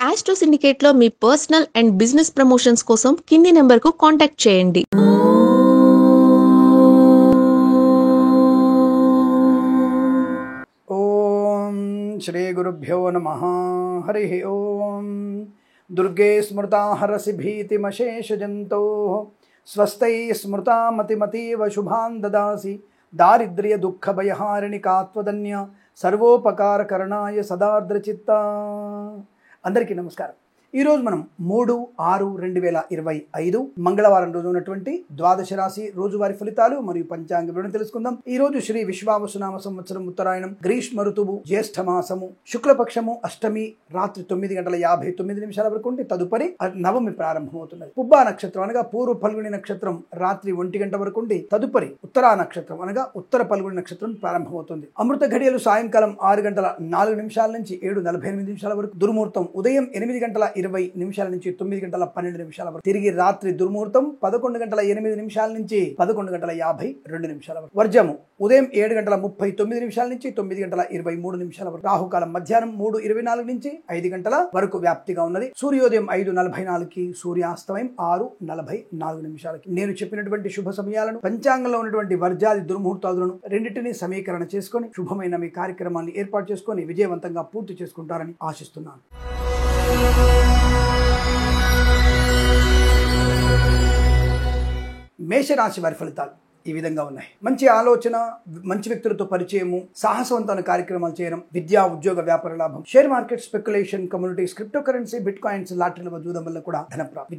Astro సిండికేట్లో మీ personal and business promotions కోసం కింది నెంబర్కు కాంటాక్ట్ చేయండి. ఓం శ్రీ గురుభ్యో నమః. హరి ఓం. దుర్గే స్మృతా హరసి భీతిమశేషజంతో స్వస్థై స్మృతా మతిమతీవ శుభాన్ దదాసి దారిద్ర్య దుఃఖ భయహారిణి కాత్వదన్య సర్వోపకారకరణాయ సదార్ద్రచిత్త. అందరికీ నమస్కారం. ఈరోజు మనం 3/6/2025 మంగళవారం రోజు ఉన్నటువంటి ద్వాదశ రాశి రోజువారి ఫలితాలు మరియు పంచాంగ వివరణ తెలుసుకుందాం. ఈ రోజు శ్రీ విశ్వావసునామ సంవత్సరం ఉత్తరాయణం, గ్రీష్మ ఋతువు, జ్యేష్ఠ మాసము, శుక్లపక్షము, అష్టమి రాత్రి 9:59 వరకు ఉండి తదుపరి నవమి ప్రారంభమవుతున్నది. పుబ్బా నక్షత్రం అనగా పూర్వ ఫల్గుని నక్షత్రం రాత్రి 1 గంట వరకు ఉండి తదుపరి ఉత్తరా నక్షత్రం అనగా ఉత్తర ఫల్గుని నక్షత్రం ప్రారంభమవుతుంది. అమృత ఘడియలు సాయంకాలం 6:04 నుంచి 7:48 వరకు, దుర్ముహూర్తం ఉదయం 8:20 నుంచి 9:12 వరకు, తిరిగి రాత్రి దుర్ముహూర్తం 11:08 నుంచి 11:52 వరకు, వర్జము ఉదయం 7:39 నుంచి 9:23 వరకు, రాహుకాలం మధ్యాహ్నం 3:24 నుంచి 5 గంటల వరకు వ్యాప్తిగా ఉన్నది. సూర్యోదయం 5:44కి, సూర్యాస్తమయం 6:44. నేను చెప్పినటువంటి శుభ సమయాలను, పంచాంగంలో ఉన్నటువంటి వర్జాది దుర్ముహూర్తాదులను రెండింటినీ సమీకరణ చేసుకొని శుభమైన మీ కార్యక్రమాన్ని ఏర్పాటు చేసుకొని విజయవంతంగా పూర్తి చేసుకుంటారని ఆశిస్తున్నాను. మేషరాశి వారి ఫలితాలు ఈ విధంగా ఉన్నాయి. మంచి ఆలోచన, మంచి వ్యక్తులతో పరిచయము, సాహసవంతమైన కార్యక్రమాలు చేయడం, విద్యా ఉద్యోగ వ్యాపార లాభం, share market speculation, communities, crypto currency, bit coins, లాటరీల జూదం వల్ల కూడా ధనప్రాప్తి.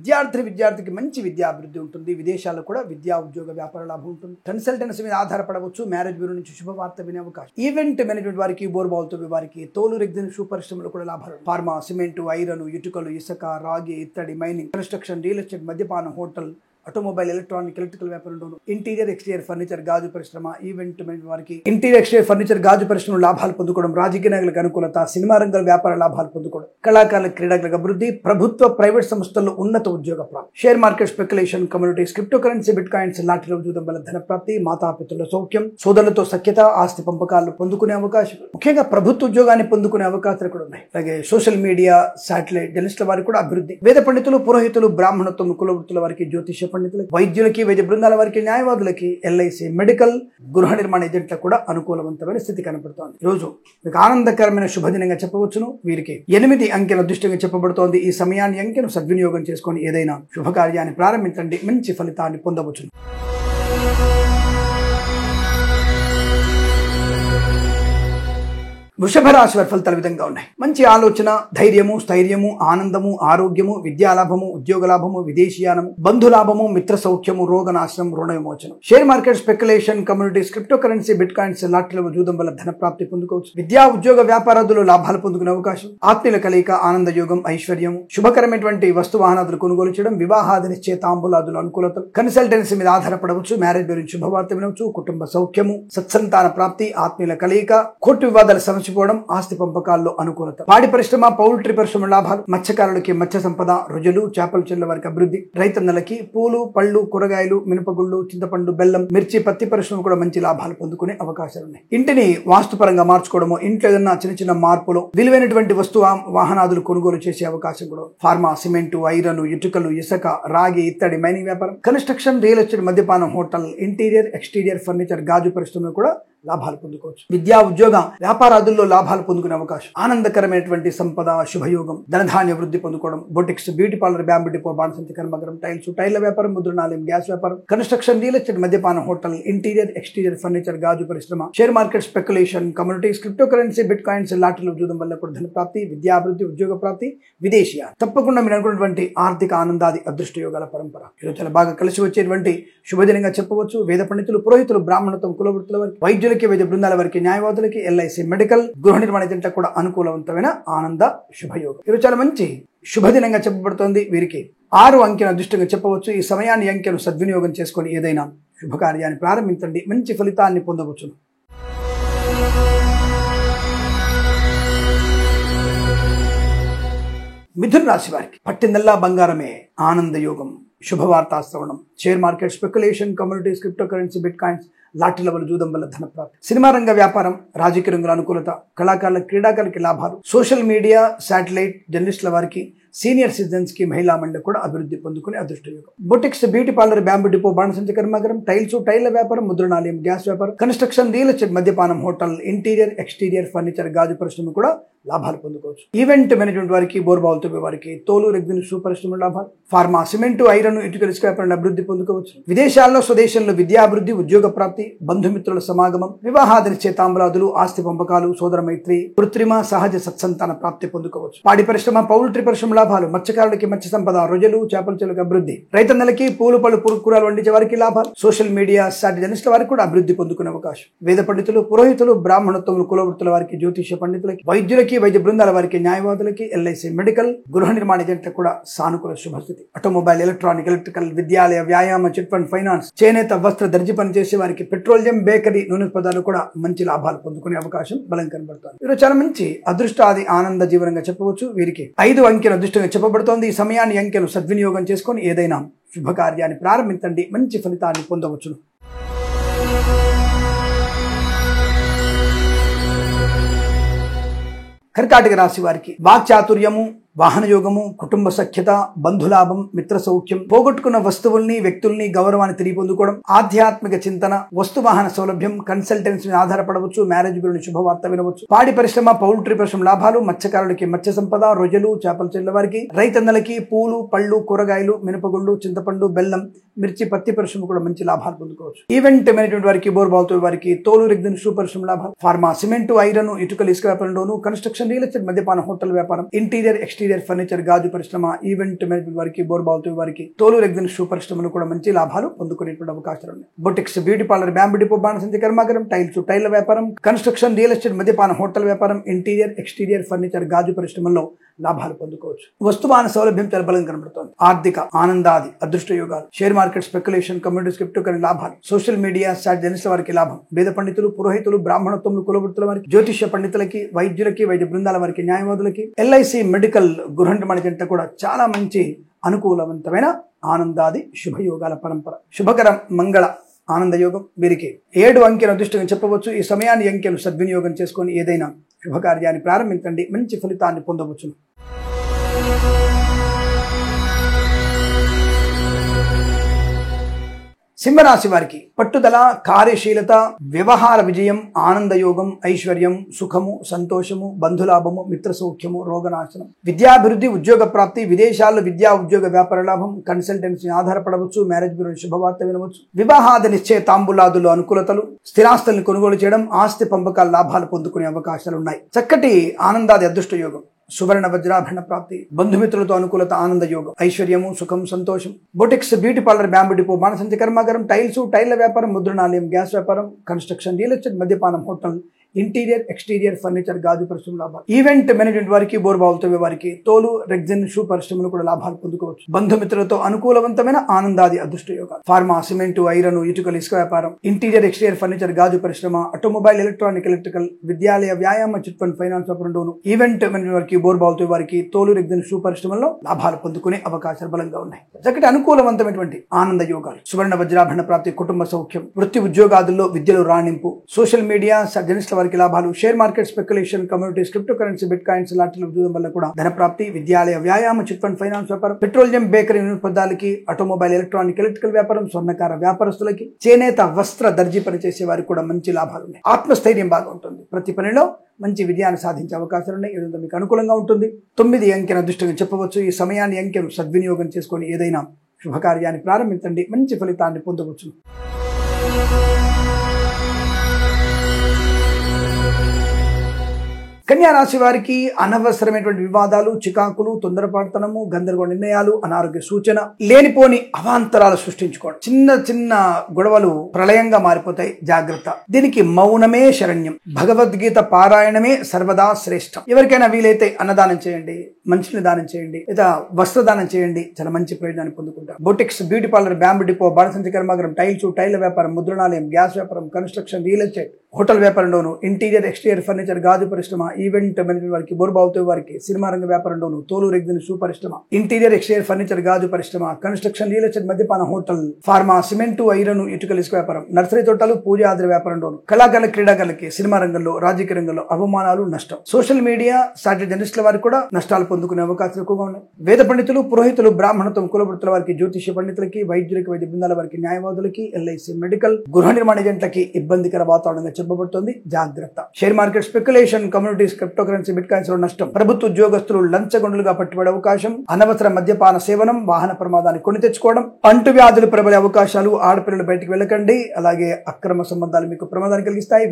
విద్యార్థికి మంచి విద్యా అభివృద్ధి ఉంటుంది. విదేశాల్లో కూడా విద్యా ఉద్యోగ వ్యాపార లాభం ఉంటుంది. కన్సల్టెన్సీ మీద ఆధారపడవచ్చు. మ్యారేజ్ బ్యూరో నుంచి శుభవార్త వినే అవకాశం. ఈవెంట్ మేనేజ్మెంట్ వారికి, బోర్బాల్తో వారికి, తోలు రెగ్జిన్ షూ పరిశ్రమలో కూడా లాభాలు. ఫార్మా, సిమెంటు, ఐరన్, ఇటుకలు, ఇసుక, రాగి, ఇత్తడి, మైనింగ్, కన్స్ట్రక్షన్, రియల్ ఎస్టేట్, మద్యపానం, హోటల్, ఆటోమొబైల్, ఎలక్ట్రికల్ వ్యాపారంలోను, ఇంటీరియర్ ఎక్స్టీరియర్ ఫర్నిచర్, గాజు పరిశ్రమ, ఈవెంట్ మేనేజ్మెంట్ వారికి ఇంటీరియర్ ఎక్స్టీరియర్ ఫర్నిచర్, గాజు పరిశ్రమ లాభాలు పొందుకోవడం, రాజకీయ నాయకులకు అనుకూలత, సినిమా రంగ వ్యాపార లాభాలు పొందుకోవడం, కళాకారుల, క్రీడాకులకు అభివృద్ధి, ప్రభుత్వ ప్రైవేట్ సంస్థల్లో ఉన్నత ఉద్యోగ ప్రాప్తి, share market speculation, communities, crypto currency, bit coins, లాటరీల జూదం వల్ల ధన ప్రాప్తి, మాతాపితృల సౌఖ్యం, సోదరులతో సఖ్యత, ఆస్తి పంపకాలు పొందుకునే అవకాశం, ముఖ్యంగా ప్రభుత్వ ఉద్యోగాన్ని పొందుకునే అవకాశాలు కూడా ఉన్నాయి. అలాగే సోషల్ మీడియా, శాటిలైట్ జర్నలిస్టుల వారికి కూడా అభివృద్ధి, వేద పండితులు, పురోహితులు, బ్రాహ్మణత్వం, కుల వృత్తుల వారికి, జ్యోతిష పండితులకు, వైద్యులకి, వైద్య బృందాల వారికి, న్యాయవాదులకి, ఎల్ఐసి, మెడికల్, గృహ నిర్మాణ ఏజెంట్లకు కూడా అనుకూలవంతమైన స్థితి కనపడుతోంది. రోజు మీకు ఆనందకరమైన శుభదినంగా చెప్పవచ్చును. వీరికి 8 అంకెల అదృష్టంగా చెప్పబడుతోంది. ఈ సమయాన్ని, అంకెను సద్వినియోగం చేసుకొని ఏదైనా శుభకార్యాన్ని ప్రారంభించండి. మంచి ఫలితాన్ని పొందవచ్చును. వృషభ రాశి వారి ఫలితాలు విధంగా ఉన్నాయి. మంచి ఆలోచన, ధైర్యము, స్థైర్యము, ఆనందము, ఆరోగ్యము, విద్యాలాభము, ఉద్యోగ లాభము, విదేశీయానము, బంధులాభము, మిత్ర సౌఖ్యము, రోగనాశనం, రుణ విమోచనం, share market speculation, communities, crypto currency, bit coins, లాటరీల జూదం వల్ల ధన ప్రాప్తి పొందుకోవచ్చు. విద్యా ఉద్యోగ వ్యాపారాదులు లాభాలు పొందుకునే అవకాశం, ఆత్మీయుల కలయిక, ఆనంద యోగం, ఐశ్వర్యము, శుభకరమైనటువంటి వస్తు వాహనాదులు కొనుగోలు చేయడం, వివాహాది నిశ్చయితాంబులాదులు అనుకూలతలు, కన్సల్టెన్సీ మీద ఆధారపడవచ్చు. మ్యారేజ్ గురించి శుభవార్త వినవచ్చు. కుటుంబ సౌఖ్యము, సత్సంతాన ప్రాప్తి, ఆత్మీయుల కలయిక, కోర్టు వివాదాల సమస్య, ఆస్తి పంపకాల్లో అనుకూలత, పాడి పరిశ్రమ, పౌల్ట్రీ పరిశ్రమ లాభాలు, మత్స్యకారులకి మత్స్య సంపద, రుజులు, చేపల చెల్ల వారికి అభివృద్ధి, రైతన్నలకి పూలు, పళ్ళు, కూరగాయలు, మినపగుళ్ళు, చింతపండు, బెల్లం, మిర్చి, పత్తి పరిశ్రమ కూడా మంచి లాభాలు పొందుకునే అవకాశాలు ఉన్నాయి. ఇంటిని వాస్తుపరంగా మార్చుకోవడము, ఇంట్లో ఏదైనా చిన్న మార్పులు, విలువైనటువంటి వస్తు వాహనాదులు కొనుగోలు చేసే అవకాశం కూడా. ఫార్మా, సిమెంటు, ఐరన్, ఇటుకలు, ఇసుక, రాగి, ఇత్తడి, మైనింగ్ వ్యాపారం, కన్స్ట్రక్షన్, రియల్ ఎస్టేట్, మద్యపానం, హోటల్, ఇంటీరియర్ ఎక్స్టీరియర్ ఫర్నిచర్, గాజు పరిశ్రమ కూడా లాభాలు పొందుకోవచ్చు. విద్యా ఉద్యోగ వ్యాపారాదుల్లో లాభాలు పొందుకునే అవకాశం, ఆనందకరమైనటువంటి సంపద, శుభయోగం, ధనధాన్య వృద్ధి పొందుకోవడం, boutiques, beauty parlour, bamboo depot, బాణసంతి కర్మగరం, టైల్ల వ్యాపారం, ముద్రణాలయం, గ్యాస్ వ్యాపారం, కన్స్ట్రక్షన్, రియల్ ఎస్టేట్, మద్యపానం, హోటల్, ఇంటీరియర్ ఎక్స్టీరియర్ ఫర్నిచర్, గాజు పరిశ్రమ, share market speculation, communities, crypto currency, bit coins, లాటరీల జూదం వల్ల కూడా ధన ప్రాప్తి, విద్యాభివృద్ధి, ఉద్యోగ ప్రాప్తి, విదేశీయ. తప్పకుండా మీరు అనుకున్నటువంటి ఆర్థిక ఆనందాది అదృష్ట యోగాల పరంపర ఈరోజు చాలా బాగా కలిసి వచ్చేటువంటి శుభదినంగా చెప్పవచ్చు. వేద పండితులు, పురోహితులు, బ్రాహ్మణత్వం, కుల వృత్తుల వారికి, వైద్యులకి, వైద్య బృందాల వారికి, న్యాయవాదులకి, ఎల్ఐసి, మెడికల్, గృహ నిర్మాణ ఏజెంట్లకు కూడా అనుకూలవంతమైన ఆనంద శుభయోగం. ఈరోజు చాలా మంచి శుభదినంగా చెప్పబడుతోంది. వీరికి 6 అంకెను అదృష్టంగా చెప్పవచ్చు. ఈ సమయాన్ని, అంకెను సద్వినియోగం చేసుకొని ఏదైనా శుభకార్యాన్ని ప్రారంభించండి. మంచి ఫలితాన్ని పొందవచ్చును. మిథున రాశి వారికి పట్టిందల్లా బంగారమే, ఆనంద యోగం, శుభవార్తా శ్రవణం, share market speculation, communities, crypto currency, bit coins, lottery వల్ల జూదం వల్ల ధన ప్రాప్తి, సినిమా రంగ వ్యాపారం, రాజకీయ రంగుల అనుకూలత, కళాకారుల క్రీడాకారులకి లాభాలు, సోషల్ మీడియా, శాటిలైట్, జర్నలిస్టుల వారికి, సీనియర్ సిటిజన్స్ కి, మహిళా మండలి కూడా అభివృద్ధి పొందుకునే అదృష్టయోగం. Boutiques, beauty parlour, bamboo depot, బాణసంచ కర్మాగారం, టైల్స్, టైళ్ల వ్యాపారం, ముద్రణాలయం, గ్యాస్ వ్యాపారం, కన్స్ట్రక్షన్, రియల్ ఎస్టేట్, మద్యపానం, హోటల్, ఇంటీరియర్, ఎక్స్టీరియర్, ఫర్నిచర్, గాజు పరిశ్రమ కూడా లాభాలు పొందుకోవచ్చు. ఈవెంట్ మేనేజ్మెంట్ వారికి, బోర్బావులు తవ్వే వారికి, తోలు, రెగ్జిన్, షూ పరిశ్రమ లాభాలు, ఫార్మా, సిమెంటు, ఐరన్, ఇటుక, ఇసుక వ్యాపారం అభివృద్ధి పొందుకోవచ్చు. విదేశాల్లో, స్వదేశంలో విద్యాభివృద్ధి, ఉద్యోగ ప్రాప్తి, బంధుమిత్రుల సమాగమం, వివాహాది నిశ్చయితాంబులాదులు, ఆస్తి పంపకాలు, సోదర మైత్రి, కృత్రిమ సహజ సత్సంతాన ప్రాప్తి పొందుకోవచ్చు. పాడి పరిశ్రమ, పౌల్ట్రీ పరిశ్రమ లాభాలు, మత్స్యకారులకి మత్స్య సంపద, రొయ్యలు, చేపల చెరుకు అభివృద్ధి, రైతన్నలకి పూలు పళ్ళు కూరలు వండించే వారికి లాభాలు, సోషల్ మీడియా, జర్నలిస్టుల వారికి కూడా అభివృద్ధి పొందుకునే అవకాశం. వేద పండితులు, పురోహితులు, బ్రాహ్మణత్వములు, కులవృత్తుల వారికి, జ్యోతిష పండితులకి, వైద్యులకి, వైద్య బృందాల వారికి, న్యాయవాదులకి, ఎల్ఐసి మెడికల్, గృహ నిర్మాణ ఏజెంట్లకు కూడా సానుకూల శుభస్థితి. ఆటోమొబైల్, ఎలక్ట్రానిక్, ఎలక్ట్రికల్, విద్యాలయ, వ్యాయామ, చిట్ ఫండ్, ఫైనాన్స్, చేనేత, వస్త్ర, దర్జీ పని చేసే వారికి, పెట్రోలియం, బేకరీ, నూనె పదార్థాలు కూడా మంచి లాభాలు పొందుకునే అవకాశం బలం కనబడుతుంది. ఈరోజు చాలా మంచి అదృష్టాది ఆనంద జీవనంగా చెప్పవచ్చు. వీరికి 5 అంకెల అదృష్టంగా చెప్పబడుతోంది. ఈ సమయాన్ని, అంకెను సద్వినియోగం చేసుకొని ఏదైనా శుభకార్యాన్ని ప్రారంభించండి, మంచి ఫలితాన్ని పొందవచ్చును. కర్కాటక రాశి వారికి వాక్చాతుర్యము, వాహన యోగము, కుటుంబ సఖ్యత, బంధులాభం, మిత్ర సౌఖ్యం, పోగొట్టుకున్న వస్తువుల్ని, వ్యక్తుల్ని, గౌరవాన్ని తిరిగి పొందుకోవడం, ఆధ్యాత్మిక చింతన, వస్తు వాహన సౌలభ్యం, కన్సల్టెన్సీ ఆధారపడవచ్చు, మ్యారేజ్ గురించి శుభవార్త వినవచ్చు. పాడి పరిశ్రమ, పౌల్ట్రీ పరిశ్రమ లాభాలు, మత్స్యకారులకి మత్స్య సంపద, రొయ్యలు, చేపల చెల్ల వారికి, రైతన్నలకి పూలు, పళ్ళు, కూరగాయలు, మినపగుళ్ళు, చింతపండు, బెల్లం, మిర్చి, పత్తి పరిశ్రమ కూడా మంచి లాభాలు పొందుకోవచ్చు. ఈవెంట్ మేనేజ్మెంట్ వారికి, బోర్బావుల వారికి, తోలు, రెగ్జిన్, షూ పరిశ్రమ లాభాలు, ఫార్మా, సిమెంటు, ఐరన్, ఇటుకలు, ఇసుక వ్యాపారంలోను, కన్స్ట్రక్షన్, రియల్ ఎస్టేట్, మద్యపాన, హోటల్ వ్యాపారం, ఇంటీరియర్, ఎక్స్టీరియర్, ఫర్నిచర్, గాజు పరిశ్రమ, ఈవెంట్ మేనేజ్మెంట్ వారికి, బోర్బావుల వారికి, తోలు, రెగ్జిన్, షూ పరిశ్రమలు కూడా మంచి లాభాలు పొందుకునేటువంటి అవకాశాలు ఉన్నాయి. Boutiques, beauty parlour, bamboo depot, బాణసంచ కర్మాగారం, టైల్స్, టైళ్ల వ్యాపారం, కన్స్ట్రక్షన్, రియల్ ఎస్టేట్, మద్యపాన, హోటల్ వ్యాపారం, ఇంటీరియర్, ఎక్స్టీరియర్, ఫర్నిచర్, గాజు పరిశ్రమల్లో లాభాలు పొందుకోవచ్చు. వస్తువాహన సౌలభ్యం చాలా బలం కనబడుతోంది. ఆర్థిక ఆనందాది అదృష్ట యోగాలు, share market, speculation, communities, crypto currency లాభాలు, సోషల్ మీడియా, జర్నలిస్టుల వారికి లాభం, వేద పండితులు, పురోహితులు, బ్రాహ్మణత్వములు, కులవృత్తుల వారికి, జ్యోతిష పండితులకి, వైద్యులకి, వైద్య బృందాల వారికి, న్యాయవాదులకి, ఎల్ఐసి మెడికల్, గృహ నిర్మాణ జంట కూడా చాలా మంచి అనుకూలవంతమైన ఆనందాది శుభయోగాల పరంపర. శుభకరం, మంగళ, ఆనందయోగం. వీరికి 7 అంకెను అదృష్టంగా చెప్పవచ్చు. ఈ సమయాన్ని, అంకెను సద్వినియోగం చేసుకొని ఏదైనా శుభకార్యాన్ని ప్రారంభించండి, మంచి ఫలితాన్ని పొందవచ్చును. సింహరాశి వారికి పట్టుదల, కార్యశీలత, వ్యవహార విజయం, ఆనందయోగం, ఐశ్వర్యం, సుఖము, సంతోషము, బంధులాభము, మిత్ర సౌఖ్యము, రోగనాశనం, విద్యాభివృద్ధి, ఉద్యోగ ప్రాప్తి, విదేశాల్లో విద్యా, ఉద్యోగ, వ్యాపార లాభం, కన్సల్టెన్సీ ఆధారపడవచ్చు, మ్యారేజ్ గురించి శుభవార్త వినవచ్చు, వివాహాది నిశ్చయ తాంబూలాదులు అనుకూలతలు, స్థిరాస్తులను కొనుగోలు చేయడం, ఆస్తి పంపకాల లాభాలు పొందుకునే అవకాశాలు ఉన్నాయి. చక్కటి ఆనందాది అదృష్ట యోగం, సువర్ణ వజ్రాభరణ ప్రాప్తి, బంధుమిత్రులతో అనుకూలత, ఆనంద యోగం, ఐశ్వర్యము, సుఖం, సంతోషం. Boutiques, beauty parlour, bamboo depot, బాణసంచ కర్మాగారం, టైల్స్, టైళ్ల వ్యాపారం, ముద్రణాలయం, గ్యాస్ వ్యాపారం, కన్స్ట్రక్షన్, రియల్ ఎస్టేట్, మద్యపానం, హోటల్, ఇంటీరియర్, ఎక్స్టీరియర్, ఫర్నిచర్, గాజు పరిశ్రమ లాభాలు. ఈవెంట్ మేనేజ్మెంట్ వారికి, బోర్బావుల వారికి, తోలు, రెగ్జిన్, షూ పరిశ్రమలు కూడా లాభాలు పొందుకోవచ్చు. బంధుమిత్రులతో అనుకూలవంతమైన ఆనందాది అదృష్ట యోగాలు, ఫార్మా, సిమెంటు, ఐరన్, ఇటుకలు, ఇసుక వ్యాపారం, ఇంటీరియర్, ఎక్స్టీరియర్, ఫర్నిచర్, గాజు పరిశ్రమ, ఆటోమొబైల్, ఎలక్ట్రానిక్, ఎలక్ట్రికల్, విద్యాలయ, వ్యాయామ, చిట్ ఫండ్, ఫైనాన్స్ వ్యాపారంలోను, ఈవెంట్ మేనేజ్మెంట్ వారికి, బోర్బావుల వారికి, తోలు, రెగ్జిన్, షూ పరిశ్రమల్లో లాభాలు పొందుకునే అవకాశాలు బలంగా ఉన్నాయి. చక్కటి అనుకూలవంతమైనటువంటి ఆనంద యోగాలు, సువర్ణ వజ్రాభరణ ప్రాప్తి, కుటుంబ సౌఖ్యం, వృత్తి ఉద్యోగాదుల్లో విద్యలో రాణింపు, సోషల్ మీడియా, జర్నలిస్టుల వారికి లాభాలు, share market, speculation, communities, crypto currency, bit coins, లాటరీల జూదం వల్ల కూడా ధన ప్రాప్తి, విద్యాలయ, వ్యాయామ, చిట్ ఫండ్, ఫైనాన్స్ వ్యాపారం, పెట్రోలియం, బేకరీ, నూనె పదార్థాలకి, ఆటోమొబైల్, ఎలక్ట్రానిక్, ఎలక్ట్రికల్ వ్యాపారం, స్వర్ణకార వ్యాపారస్తులకి, చేనేత, వస్త్ర, దర్జీ పని చేసే వారికి కూడా మంచి లాభాలు ఉన్నాయి. ఆత్మస్థైర్యం బాగా ఉంటుంది. ప్రతి పనిలో మంచి విజయాన్ని సాధించే అవకాశాలు ఉన్నాయి. ఏదో మీకు అనుకూలంగా ఉంటుంది. 9 అంకెను అదృష్టంగా చెప్పవచ్చు. ఈ సమయాన్ని, అంకెను సద్వినియోగం చేసుకొని ఏదైనా శుభకార్యాన్ని ప్రారంభించండి, మంచి ఫలితాన్ని పొందవచ్చు. కన్యా రాశి వారికి అనవసరమైనటువంటి వివాదాలు, చికాకులు, తొందరపాటుతనము, గందరగోళ నిర్ణయాలు, అనారోగ్య సూచన, లేనిపోని అవాంతరాలు సృష్టించుకోవడం, చిన్న చిన్న గొడవలు ప్రళయంగా మారిపోతాయి. జాగ్రత్త. దీనికి మౌనమే శరణ్యం. భగవద్గీత పారాయణమే సర్వదా శ్రేష్టం. ఎవరికైనా వీలైతే అన్నదానం చేయండి, మంచిని దానం చేయండి, లేదా వస్త్రదానం చేయండి. చాలా మంచి ప్రయోజనాన్ని పొందుకుంటారు. Boutiques, beauty parlour, bamboo depot, బాణసంచ కర్మాగారం, టైల్స్, టైళ్ల వ్యాపారం, ముద్రణాలయం, గ్యాస్ వ్యాపారం, కన్స్ట్రక్షన్, రియల్ ఎస్టేట్, హోటల్ వ్యాపారంలోను, ఇంటీరియర్, ఎక్స్టీరియర్, ఫర్నిచర్, గాజు పరిశ్రమ, ఈవెంట్ మేనేజ్మెంట్ వారికి, బోర్బావుతో వారికి, సినిమా రంగ వ్యాపారంలోను, తోలు రెగ్జిన్ షూ పరిశ్రమ, ఇంటీరియర్ ఎక్స్టీరియర్ ఫర్నిచర్ గాజు పరిశ్రమ, కన్స్ట్రక్షన్, రియల్ ఎస్టేట్, మద్యపాన హోటల్, ఫార్మా, సిమెంటు, ఐరన్, ఇటుకల ఇసుక వ్యాపారం, నర్సరీ తోటలు, పూజ ఆధార వ్యాపారంలోను, కళాకారుల, క్రీడాకారులకి, సినిమా రంగంలో, రాజకీయ రంగంలో అవమానాలు, నష్టం. సోషల్ మీడియా, సాటిలైట్ జర్నలిస్టుల వారికి కూడా నష్టాలు పొందుకునే అవకాశాలు ఎక్కువగా ఉన్నాయి. వేద పండితులు, పురోహితులు, బ్రాహ్మణత్వం, కులవృత్తుల వారికి, జ్యోతిష్య పండితులకి, వైద్యులకి, వైద్య బృందాల వారికి, న్యాయవాదులకి, ఎల్ఐసి మెడికల్, గృహ నిర్మాణ ఏజెంట్లకి ఇబ్బందికర వాతావరణంగా చెప్పబడుతుంది. జాగ్రత్త. Share market speculation, communities, crypto currency, bit coins లో నష్టం. ప్రభుత్వ ఉద్యోగస్తులు లంచగొండలుగా పట్టుబడే అవకాశం. అనవసర మద్యపాన సేవనం, వాహన ప్రమాదాన్ని కొని తెచ్చుకోవడం, అంటువ్యాధులు ప్రబలే అవకాశాలు. ఆడపిల్లలు బయటికి వెళ్ళకండి. అలాగే అక్రమ సంబంధాలు మీకు ప్రమాదాన్ని కలిగిస్తాయి.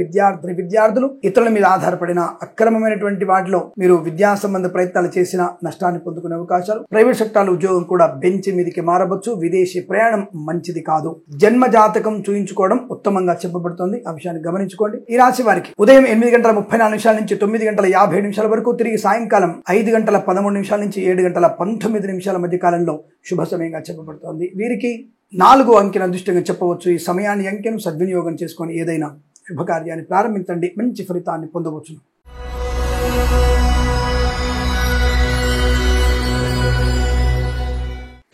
విద్యార్థులు ఇతరుల మీద ఆధారపడిన అక్రమమైనటువంటి వాటిలో మీరు విద్యా సంబంధ ప్రయత్నాలు చేసిన నష్టాన్ని పొందుకునే అవకాశాలు. ప్రైవేట్ సెక్టార్ల ఉద్యోగం కూడా బెంచ్ మీదకి మారవచ్చు. విదేశీ ప్రయాణం మంచిది కాదు. జన్మ జాతకం చూయించుకోవడం ఉత్తమంగా చెప్పబడుతుంది. ఆ విషయాన్ని గమనించుకోండి. ఈ రాశి వారికి ఉదయం 8:34 నుంచి 9:57 వరకు, తిరిగి సాయంకాలం 5:13 నుంచి 7:19 మధ్య కాలంలో శుభ సమయంగా చెప్పబడుతోంది. వీరికి 4 అంకెను అదృష్టంగా చెప్పవచ్చు. ఈ సమయాన్ని అంకెను సద్వినియోగం చేసుకొని ఏదైనా శుభకార్యాన్ని ప్రారంభించండి. మంచి ఫలితాన్ని పొందవచ్చు.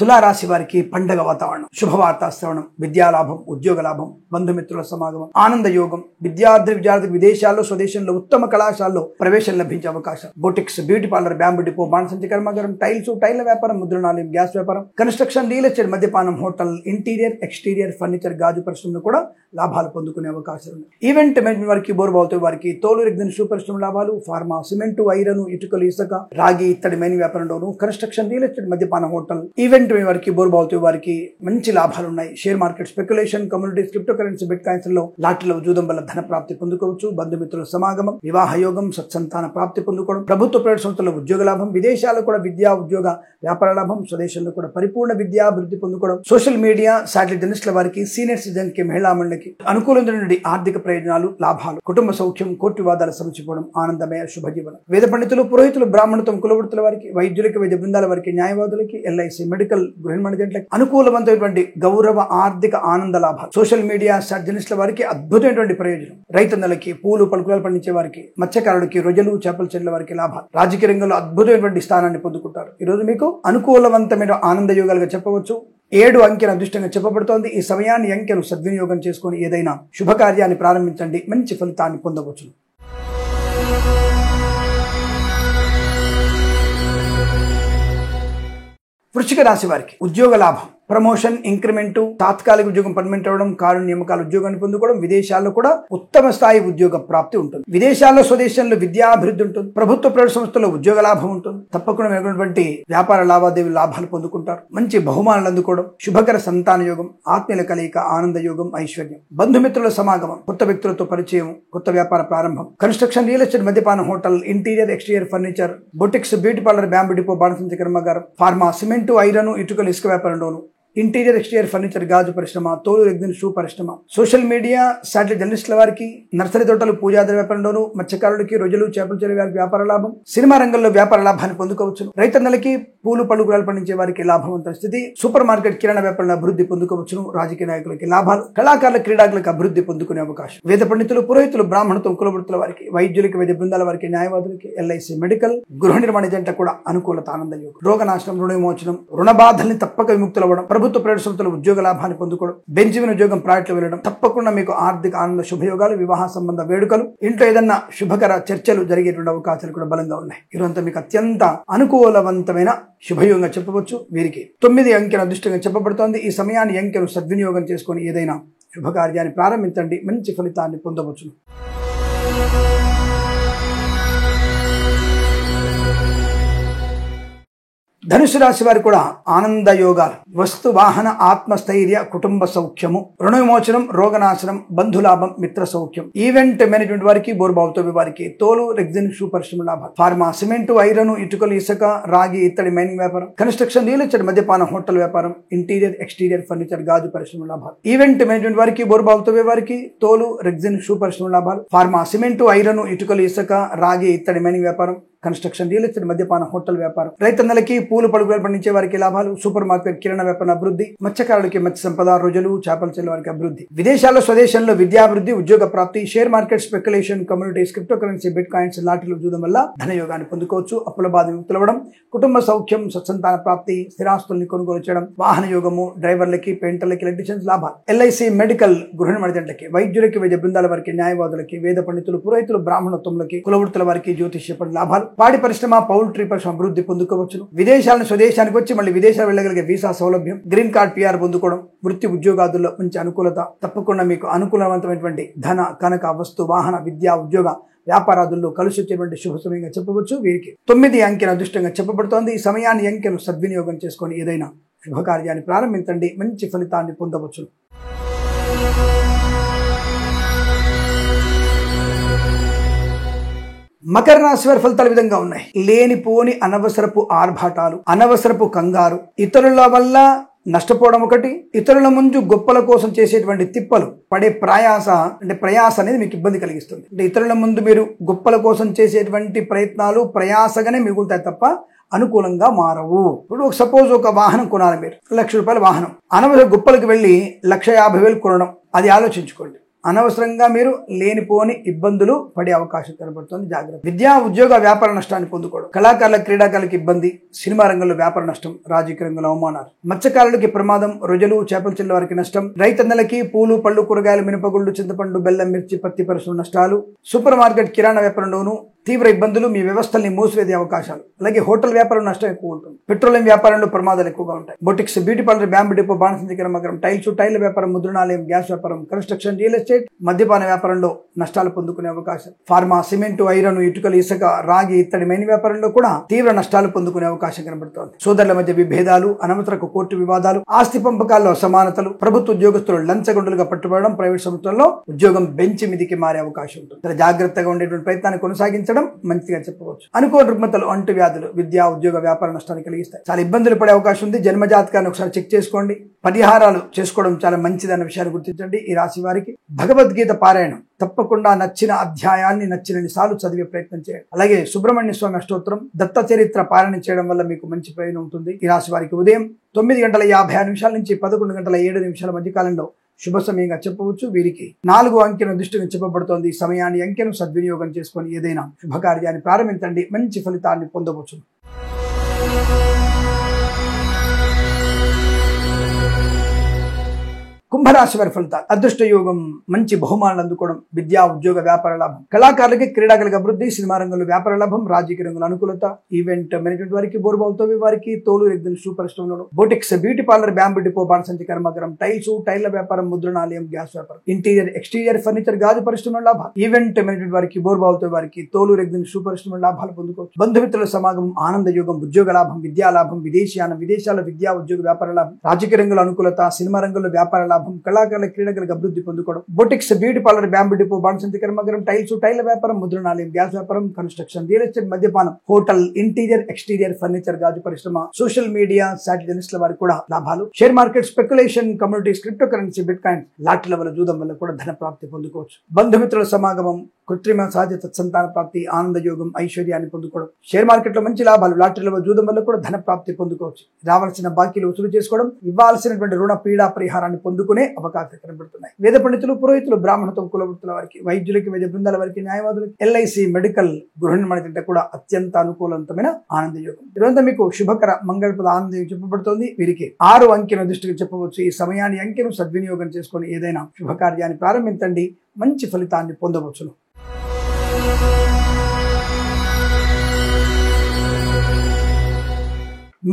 తులారాశి వారికి పండగ వాతావరణం, శుభవార్త శ్రవణం, విద్యాలాభం, ఉద్యోగ లాభం, బంధుమిత్రుల సమాగమం, ఆనంద యోగం. విద్యార్థి విదేశాల్లో, స్వదేశంలో ఉత్తమ కళాశాలలో ప్రవేశం లభించే అవకాశం. Boutiques, beauty parlour, bamboo depot, బాణసంచి కర్మాగారం, టైల్ల వ్యాపారం, ముద్రణాలయం, గ్యాస్ వ్యాపారం, కన్స్ట్రక్షన్, రియల్ ఎస్టేట్, మద్యపానం, హోటల్, ఇంటీరియర్ ఎక్స్టీరియర్ ఫర్నిచర్, గాజు పరిశ్రమలో కూడా లాభాలు పొందుకునే అవకాశాలు ఉన్నాయి. ఈవెంట్ మేనేజ్మెంట్ వారికి, బోర్బావుతో వారికి, తోలు రెగ్జిన్ షూ పరిశ్రమ లాభాలు. ఫార్మా, సిమెంటు, ఐరన్, ఇటుకలు, ఇసుక, రాగి, ఇత్తడి మైనింగ్ వ్యాపారంలోను, కన్స్ట్రక్షన్, రియల్ ఎస్టేట్, మద్యపాన హోటల్, ఈవెంట్ వారికి, బోర్బావుతో వారికి మంచి లాభాలు ఉన్నాయి. Share market speculation, communities, crypto currency, bit coins లో లాటరీలో జూదం వల్ల ధన ప్రాప్తి పొందుకోవచ్చు. బంధుమిత్రుల సమాగమం, వివాహ యోగం, సత్సంతాన ప్రాప్తి పొందుకోవడం. ప్రభుత్వ ప్రైవేట్ సంస్థల్లో ఉద్యోగ లాభం. విదేశాల్లో కూడా విద్యా, ఉద్యోగ, వ్యాపార లాభం. స్వదేశంలో కూడా పరిపూర్ణ విద్యాభివృద్ధి పొందుకోవడం. సోషల్ మీడియా, సాటిలైట్ జర్నలిస్టుల వారికి, సీనియర్ సిటిజన్ కి, మహిళా మండలికి అనుకూలమైనటువంటి ఆర్థిక ప్రయోజనాలు, లాభాలు. కుటుంబ సౌఖ్యం, కోర్టు వివాదాలు సమసిపోవడం, ఆనందమయ శుభజీవనం. వేద పండితులు, పురోహితులు, బ్రాహ్మణత్వం, కులవృత్తుల వారికి, వైద్యులకి, వైద్య బృందాల వారికి, న్యాయవాదులకి, ఎల్ఐసి మెడికల్, గృహ నిర్మాణ ఏజెంట్లకి అనుకూలవంతమైనటువంటి గౌరవ, ఆర్థిక, ఆనంద లాభాలు. సోషల్ మీడియా, జర్నలిస్టుల వారికి అద్భుతమైనటువంటి ప్రయోజనం. రైతన్నలకి, పూలు పలుకురాలు పండించే వారికి, మత్స్యకారులకి, రొయ్యలు, చేపల చెట్ల వారికి లాభాలు. రాజకీయ రంగంలో అద్భుతమైనటువంటి స్థానాన్ని పొందుకుంటారు. ఈ రోజు మీకు అనుకూలవంతమైన ఆనంద యోగాలుగా చెప్పవచ్చు. 7 అంకెను అదృష్టంగా చెప్పబడుతోంది. ఈ సమయాన్ని అంకెను సద్వినియోగం చేసుకొని ఏదైనా శుభకార్యాన్ని ప్రారంభించండి. మంచి ఫలితాన్ని పొందవచ్చు. వృశ్చిక రాశి వారికి ఉద్యోగ లాభం, ప్రమోషన్, ఇంక్రిమెంట్, తాత్కాలిక ఉద్యోగం పర్మనెంట్ అవ్వడం, కారు నియామకాల ఉద్యోగాన్ని పొందుకోవడం. విదేశాల్లో కూడా ఉత్తమ స్థాయి ఉద్యోగ ప్రాప్తి ఉంటుంది. విదేశాల్లో, స్వదేశంలో విద్యాభివృద్ధి ఉంటుంది. ప్రభుత్వ ప్రైవేట్ సంస్థల్లో ఉద్యోగ లాభం ఉంటుంది. తప్పకుండా ఉన్నటువంటి వ్యాపార లావాదేవీ లాభాలు పొందుకుంటారు. మంచి బహుమానాలు అందుకోవడం, శుభకర సంతాన యోగం, ఆత్మీయుల కలయిక, ఆనంద యోగం, ఐశ్వర్యం, బంధుమిత్రుల సమాగమం, కొత్త వ్యక్తులతో పరిచయం, కొత్త వ్యాపార ప్రారంభం. కన్స్ట్రక్షన్, రియల్ ఎస్టేట్, మద్యపాన hotel, interior exterior furniture, boutiques, beauty parlour, bamboo depot, బాణసంచి కర్మాగారం, ఫార్మా, సిమెంటు, ఐరన్, ఇటుకలు, ఇసుక వ్యాపారంలోను, ఇంటీరియర్ ఎక్స్టీరియర్ ఫర్నిచర్, గాజు పరిశ్రమ, తోలు రెగ్జిన్ షూ పరిశ్రమ. సోషల్ మీడియా, సాటిలైట్ జర్నలిస్టుల వారికి, నర్సరీ తోటలు, పూజాదార వ్యాపారంలోను, మత్స్యకారులకి, రొయ్యలు, చేపల చెరువు వారికి వ్యాపార లాభం. సినిమా రంగంలో వ్యాపార లాభాన్ని పొందుకోవచ్చు. రైతన్నలకి, పూలు పలుకురాలు పండించే వారికి లాభవంతమైన స్థితి. సూపర్ మార్కెట్, కిరాణా వ్యాపారంలో అభివృద్ధి పొందుకోవచ్చును. రాజకీయ నాయకులకి లాభాలు. కళాకారుల, క్రీడాకులకు అభివృద్ధి పొందుకునే అవకాశం. వేద పండితులు, పురోహితులు, బ్రాహ్మణత్వం, కులవృత్తుల వారికి, వైద్యులకి, వైద్య బృందాల వారికి, న్యాయవాదులకి, ఎల్ఐసి మెడికల్, గృహ నిర్మాణ ఏజెంట్లకు కూడా అనుకూలత, ఆనంద యోగం. రోగనాశనం, రుణ విమోచనం, రుణ బాధల్ని తప్పక విముక్తులవ్వడం. ప్రభుత్వ ప్రైవేట్ సంస్థలు ఉద్యోగ లాభాన్ని పొందుకోవడం. బెంచమిన్ ఉద్యోగం, ప్రాజెక్టులు వెళ్ళడం. తప్పకుండా మీకు ఆర్థిక, ఆనంద, శుభయోగాలు, వివాహ సంబంధ వేడుకలు, ఇంట్లో ఏదన్నా శుభకర చర్చలు జరిగేటువంటి అవకాశాలు కూడా బలంగా ఉన్నాయి. ఇదంతా మీకు అత్యంత అనుకూలవంతమైన శుభయోగంగా చెప్పవచ్చు. వీరికి 9 అంకెను అదృష్టంగా చెప్పబడుతోంది. ఈ సమయాన్ని అంకెను సద్వినియోగం చేసుకొని ఏదైనా శుభకార్యాన్ని ప్రారంభించండి. మంచి ఫలితాన్ని పొందవచ్చు. ధనుసు రాశి వారు కూడా ఆనంద యోగాలు, వస్తు వాహన ఆత్మస్థైర్య, కుటుంబ సౌఖ్యము, రుణ విమోచనం, రోగనాశనం, బంధులాభం, మిత్ర సౌఖ్యం. ఈవెంట్ మేనేజ్మెంట్ వారికి, బోర్బావుతో వారికి, తోలు రెగ్జిన్ షూ పరిశ్రమ లాభాలు. ఫార్మా, సిమెంటు, ఐరన్, ఇటుకలు, ఇసుక, రాగి, ఇత్తడి మైనింగ్ వ్యాపారం. కన్స్ట్రక్షన్, రియల్ ఎస్టేట్, మద్యపాన హోటల్ వ్యాపారం. ఇంటీరియర్ ఎక్స్టీరియర్ ఫర్నిచర్, గాజు పరిశ్రమ లాభాలు. ఈవెంట్ మేనేజ్మెంట్ వారికి, బోర్బావుతో వారికి, తోలు రెగ్జిన్ షూ పరిశ్రమ లాభాలు. ఫార్మా, సిమెంటు, ఐరన్, ఇటుకలు, ఇసుక, రాగి, ఇత్తడి మైనింగ్ వ్యాపారం. కన్స్ట్రక్షన్, రియల్ ఎస్టేట్, మద్యపాన, హోటల్ వ్యాపారం, రైతన్నలకి పూలు పలుకులు పండించే వారికి లాభాలు, సూపర్ మార్కెట్, కిరాణా వ్యాపారం అభివృద్ధి, మత్స్యకారులకి మత్స్య సంపద, రోజులు, చేపల చెల్లు వారికి అభివృద్ధి, విదేశాల్లో స్వదేశంలో విద్యాభివృద్ధి, ఉద్యోగ ప్రాప్తి, share market, speculation, communities, crypto currency, bit coins, లాటరీలు చూడడం వల్ల ధనయోగాన్ని పొందుకోవచ్చు. అప్పుల బాధ విముక్తులవ్వడం, కుటుంబ సౌఖ్యం, సత్సంతాన ప్రాప్తి, స్థిరాస్తుల్ని కొనుగోలు చేయడం, వాహన యోగము, డ్రైవర్లకి, పెయింటర్లకి, ఎలక్ట్రీషియన్స్ లాభాలు, ఎల్ఐసి, మెడికల్, గృహ నిర్మాణకి, వైద్యులకి, వైద్య బృందాల వారికి, న్యాయవాదులకి, వేద పండితులు, పురోహితులు, బ్రాహ్మణత్వములకి, కులవృత్తుల వారికి, జ్యోతిష్య పనుల లాభాలు, పాడి పరిశ్రమ, పౌల్ట్రీ పరిశ్రమ అభివృద్ధి పొందుకోవచ్చును. విదేశాలను స్వదేశానికి వచ్చి మళ్ళీ విదేశాలు వెళ్ళగలిగే వీసా సౌలభ్యం, గ్రీన్ కార్డ్, పిఆర్ పొందుకోవడం, వృత్తి ఉద్యోగాదుల్లో మంచి అనుకూలత, తప్పకుండా మీకు అనుకూలవంతమైనటువంటి ధన, కనక, వస్తు, వాహన, విద్యా, ఉద్యోగ, వ్యాపారాదుల్లో కలిసి వచ్చేటువంటి శుభ సమయంగా చెప్పవచ్చు. వీరికి 9 అంకెను అదృష్టంగా చెప్పబడుతోంది. ఈ సమయాన్ని అంకెను సద్వినియోగం చేసుకొని ఏదైనా శుభకార్యాన్ని ప్రారంభించండి, మంచి ఫలితాన్ని పొందవచ్చు. మకర రాశి వారి ఫలితాలు విధంగా ఉన్నాయి. లేనిపోని అనవసరపు ఆర్భాటాలు, అనవసరపు కంగారు, ఇతరుల వల్ల నష్టపోవడం ఒకటి, ఇతరుల ముందు గొప్పల కోసం చేసేటువంటి తిప్పలు, పడే ప్రయాస అనేది మీకు ఇబ్బంది కలిగిస్తుంది. అంటే ఇతరుల ముందు మీరు గొప్పల కోసం చేసేటువంటి ప్రయత్నాలు ప్రయాసగానే మిగులుతాయి తప్ప అనుకూలంగా మారవు. ఇప్పుడు సపోజ్ ఒక వాహనం కొనాలి, మీరు ₹1,00,000 వాహనం, అనవసర గొప్పలకు వెళ్ళి ₹1,50,000 కొనడం, అది ఆలోచించుకోండి. అనవసరంగా మీరు లేనిపోని ఇబ్బందులు పడే అవకాశం కనబడుతుంది, జాగ్రత్త. విద్యా, ఉద్యోగ, వ్యాపార నష్టాన్ని పొందుకోవడం, కళాకారుల, క్రీడాకారులకు ఇబ్బంది, సినిమా రంగంలో వ్యాపార నష్టం, రాజకీయ రంగంలో అవమానాలు, మత్స్యకారులకి ప్రమాదం, రోజులు, చేపల చెల్ల వారికి నష్టం, రైతన్నలకి పూలు, పళ్ళు, కూరగాయలు, మినపగుళ్ళు, చింతపండు, బెల్లం, మిర్చి, పత్తి పరిశ్రమ నష్టాలు, సూపర్ మార్కెట్, కిరాణా వ్యాపారంలోనూ తీవ్ర ఇబ్బందులు, మీ వ్యవస్థల్ని మూసివేసే అవకాశాలు, అలాగే హోటల్ వ్యాపారం నష్టం ఎక్కువ ఉంటుంది, పెట్రోలియం వ్యాపారంలో ప్రమాదాలు ఎక్కువగా ఉంటాయి, boutiques, beauty parlour, bamboo depot, బాణసంచి కర్మాగారం, టైల్ వ్యాపారం, ముద్రణాలయం, గ్యాస్ వ్యాపారం, కన్స్ట్రక్షన్, రియల్ ఎస్టేట్, మద్యపాన వ్యాపారంలో నష్టాలు పొందుకునే అవకాశం, ఫార్మా, సిమెంటు, ఐరన్, ఇటుకలు, ఇసుక, రాగి, ఇత్తడి, మైన్ వ్యాపారంలో కూడా తీవ్ర నష్టాలు పొందుకునే అవకాశం కనబడుతోంది. సోదరుల మధ్య విభేదాలు, అనవసరపు కోర్టు వివాదాలు, ఆస్తి పంపకాల్లో అసమానతలు, ప్రభుత్వ ఉద్యోగస్తులు లంచగొండలుగా పట్టుబడడం, ప్రైవేట్ సంస్థల్లో ఉద్యోగం బెంచ్ మీదికి మారే అవకాశం ఉంటుంది. జాగ్రత్తగా ఉండేటువంటి ప్రయత్నాన్ని కొనసాగించడం మంచిగా చెప్పవచ్చు. అనుకోని రుగ్మతలు, అంటువ్యాధులు, విద్యా, ఉద్యోగ, వ్యాపార నష్టాన్ని కలిగిస్తాయి. చాలా ఇబ్బందులు పడే అవకాశం ఉంది. జన్మజాతకాన్ని ఒకసారి చెక్ చేసుకోండి. పరిహారాలు చేసుకోవడం చాలా మంచిదన్న విషయాన్ని గుర్తించండి. ఈ రాశి వారికి భగవద్గీత పారాయణం తప్పకుండా నచ్చిన అధ్యాయాన్ని నచ్చినన్ని సార్లు చదివే ప్రయత్నం చేయండి. అలాగే సుబ్రహ్మణ్య స్వామి అష్టోత్తరం, దత్త చరిత్ర పారాయణ చేయడం వల్ల మీకు మంచి ప్రయోజనం ఉంటుంది. ఈ రాశి వారికి ఉదయం 9:56 నుంచి 11:07 మధ్య కాలంలో శుభ సమయంగా చెప్పవచ్చు. వీరికి 4 అంకెను దృష్టిగా చెప్పబడుతోంది. ఈ సమయాన్ని, అంకెను సద్వినియోగం చేసుకొని ఏదైనా శుభకార్యాన్ని ప్రారంభించండి, మంచి ఫలితాన్ని పొందవచ్చు. కుంభరాశి వారి ఫలితాలు. అదృష్ట యోగం, మంచి బహుమానాలు అందుకోవడం, విద్యా, ఉద్యోగ, వ్యాపార లాభం, కళాకారులకి, క్రీడాకారులకు అభివృద్ధి, సినిమా రంగంలో వ్యాపార లాభం, రాజకీయ రంగంలో అనుకూలత, ఈవెంట్ మేనేజ్మెంట్ వారికి, బోర్బావుతో వారికి, తోలు, రెగ్జిన్, షూ పరిశ్రమలో, boutiques, beauty parlour, bamboo depot, బాణసంచి కర్మాగారం, టైల్ల వ్యాపారం, ముద్రణాలయం, గ్యాస్ వ్యాపారం, ఇంటీరియర్, ఎక్స్టీరియర్ ఫర్నిచర్, గాజు పరిశ్రమ లాభాలు, ఈవెంట్ మేనేజ్మెంట్ వారికి, బోర్బావుతో వారికి, తోలు, రెగ్జిన్, షూ పరిశ్రమ లాభాలు పొందుకోవచ్చు. బంధుమిత్రుల సమాగమం, ఆనంద యోగం, ఉద్యోగ లాభం, విద్యా లాభం, విదేశీయానం, విదేశాల విద్యా, ఉద్యోగ, వ్యాపార లాభం, రాజకీయ రంగంలో అనుకూలత, సినిమా రంగంలో వ్యాపార లాభం, కళాకారుల, క్రీడాకారులకు అభివృద్ధి పొందుకోవడం, boutiques, beauty parlour, bamboo depot, బాణసంచి కర్మాగారం, టైల్ వ్యాపారం, ముద్రణాలయం, గ్యాస్ వ్యాపారం, కన్స్ట్రక్షన్, రియల్ ఎస్టేట్, మద్యపానం, హోటల్, ఇంటీరియర్, ఎక్స్టీరియర్ ఫర్నిచర్, గాజు పరిశ్రమ, సోషల్ మీడియా, శాటిలైట్ల వారికి కూడా లాభాలు, share market, speculation, communities, crypto currency, bit coins, లాటరీల వల్ల జూదం వల్ల కూడా ధన ప్రాప్తి పొందుకోవచ్చు. బంధుమిత్రుల సమాగమం, కృత్రిమ సహజ సంతాన ప్రాప్తి, ఆనంద యోగం, ఐశ్వర్యాన్ని పొందుకోవడం, షేర్ మార్కెట్ లో మంచి లాభాలు, లాటరీల వల్ల జూదం వల్ల కూడా ధన ప్రాప్తి పొందుకోవచ్చు. రావాల్సిన బాకీలు వసూలు చేసుకోవడం, ఇవ్వాల్సినటువంటి రుణ పీడా పరిహారాన్ని పొందుకునే అవకాశం కనబడుతున్నాయి. వేద పండితులు, పురోహితులు, బ్రాహ్మణత్వం, కులవృత్తుల వారికి, వైద్యులకి, వైద్య బృందాల వారికి, న్యాయవాదులకి, ఎల్ఐసి, మెడికల్, గృహ నిర్మాణ కూడా అత్యంత అనుకూలవంతమైన ఆనంద యోగం. ఈరోజు మీకు శుభకర మంగళప్రద ఆనంద యోగం చెప్పబడుతోంది. వీరికి 6 అంకెను దృష్టికి చెప్పవచ్చు. ఈ సమయాన్ని, అంకెను సద్వినియోగం చేసుకొని ఏదైనా శుభకార్యాన్ని ప్రారంభించండి, మంచి ఫలితాన్ని పొందవచ్చును.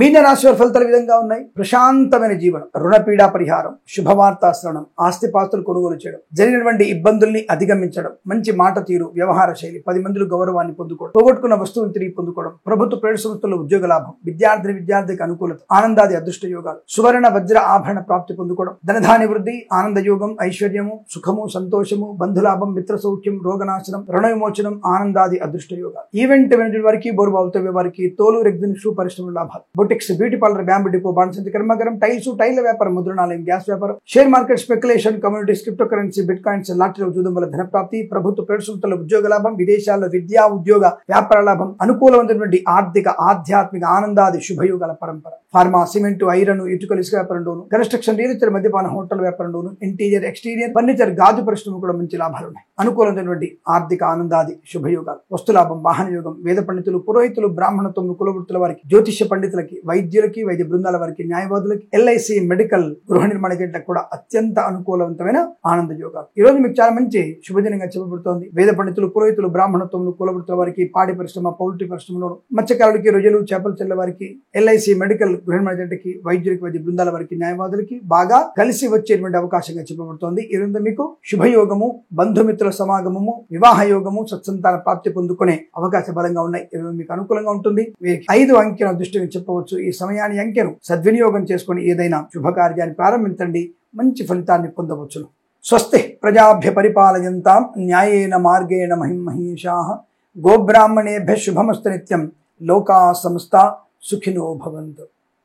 మీన రాశి వారి ఫలితాలు విధంగా ఉన్నాయి. ప్రశాంతమైన జీవనం, రుణపీడా పరిహారం, శుభవార్తా శ్రవణం, ఆస్తిపాస్తులు కొనుగోలు చేయడం, జరిగినటువంటి ఇబ్బందుల్ని అధిగమించడం, మంచి మాట తీరు, వ్యవహార శైలి, 10 మందిలో గౌరవాన్ని పొందుకోవడం, పోగొట్టుకున్న వస్తువును తిరిగి పొందుకోవడం, ప్రభుత్వ ప్రైవేట్ సంస్థల్లో ఉద్యోగ లాభం, విద్యార్థికి అనుకూలత, ఆనందాది అదృష్ట యోగాలు, సువర్ణ వజ్ర ఆభరణ ప్రాప్తి పొందుకోవడం, ధనధాన్య వృద్ధి, ఆనంద యోగం, ఐశ్వర్యము, సుఖము, సంతోషము, బంధులాభం, మిత్ర సౌఖ్యం, రోగనాశనం, రుణ విమోచనం, ఆనందాది అదృష్ట యోగాలు. ఈవెంట్ మేనేజ్మెంట్ వారికి, బోర్బావుతో వారికి, తోలు, రెగ్జిన్, షూ పరిశ్రమ లాభాలు, boutiques, beauty parlour, bamboo depot, బాణసంచి కర్మాగారం, టైల్స్, టైల్ వ్యాపారం, ముద్రణాలయం, గ్యాస్ వ్యాపారం, share market speculation, communities, crypto currency, bit coins, లాటరీలో జూదం వల్ల ధనప్రాప్తి, ప్రభుత్వ ప్రవేశంలో ఉద్యోగ లాభం, విదేశాల్లో విద్యా ఉద్యోగ వ్యాపార లాభం, అనుకూలమైనటువంటి ఆర్థిక ఆధ్యాత్మిక ఆనందాది శుభయోగాల పరంపర. ఫార్మా, సిమెంట్, ఐరన్, ఇటుకలు, ఇసుక వ్యాపారంలోను, కన్స్ట్రక్షన్, రియల్ ఎస్టేట్, మద్యపాన, హోటల్ వ్యాపారంలోను, ఇంటీరియర్, ఎక్స్టీరియర్, ఫర్నిచర్, గాజు పరిశ్రమ కూడా మంచి లాభాలు ఉన్నాయి. అనుకూలమైనటువంటి ఆర్థిక ఆనందాది శుభయోగాలు, వస్తులాభం, వాహన యోగం, వేద పండితులు, పురోహితులు, బ్రాహ్మణత్వం, కులవృత్తుల వారికి, జ్యోతిష్య పండితులకి, వైద్యులకి, వైద్య బృందాల వారికి, న్యాయవాదులకి, ఎల్ఐసి, మెడికల్, గృహ నిర్మాణ ఏజెంట్లకు కూడా అత్యంత అనుకూలవంతమైన ఆనంద యోగాలు. ఈ రోజు మీకు చాలా మంచి శుభదినంగా చెప్పబడుతోంది. వేద పండితులు, పురోహితులు, బ్రాహ్మణత్వం, కులవృత్తుల వారికి, పాడి పరిశ్రమ, పౌల్ట్రీ పరిశ్రమలోను, మత్స్యకారులకి, రొయ్యలు, చేపలు చెల్ల వారికి, ఎల్ఐసి, మెడికల్, గృహ నిర్మాణ ఏజెంట్కి, వైద్యులకి, వైద్య బృందాల వారికి, న్యాయవాదులకి బాగా కలిసి వచ్చేటువంటి అవకాశంగా చెప్పబడుతోంది. ఈ రోజు మీకు శుభయోగము, బంధుమిత్రుల సమాగమము, వివాహ యోగము, సత్సంతాన ప్రాప్తి పొందుకునే అవకాశ బలంగా ఉన్నాయి. ఈ రోజు మీకు అనుకూలంగా ఉంటుంది. వీరికి 5 అంకెను అదృష్టంగా చెప్పవచ్చు. ఈ సమయాన్ని అంకెను సద్వినియోగం చేసుకుని ఏదైనా శుభకార్యాన్ని ప్రారంభించండి, మంచి ఫలితాన్ని పొందవచ్చును. స్వస్తి ప్రజాభ్య పరిపాలయంతాం న్యాయేన మార్గేణ మహిమహేషాః గోబ్రాహ్మణేభ్యః శుభమస్తు నిత్యం. లోకా సమస్తా సుఖినో భవంతు.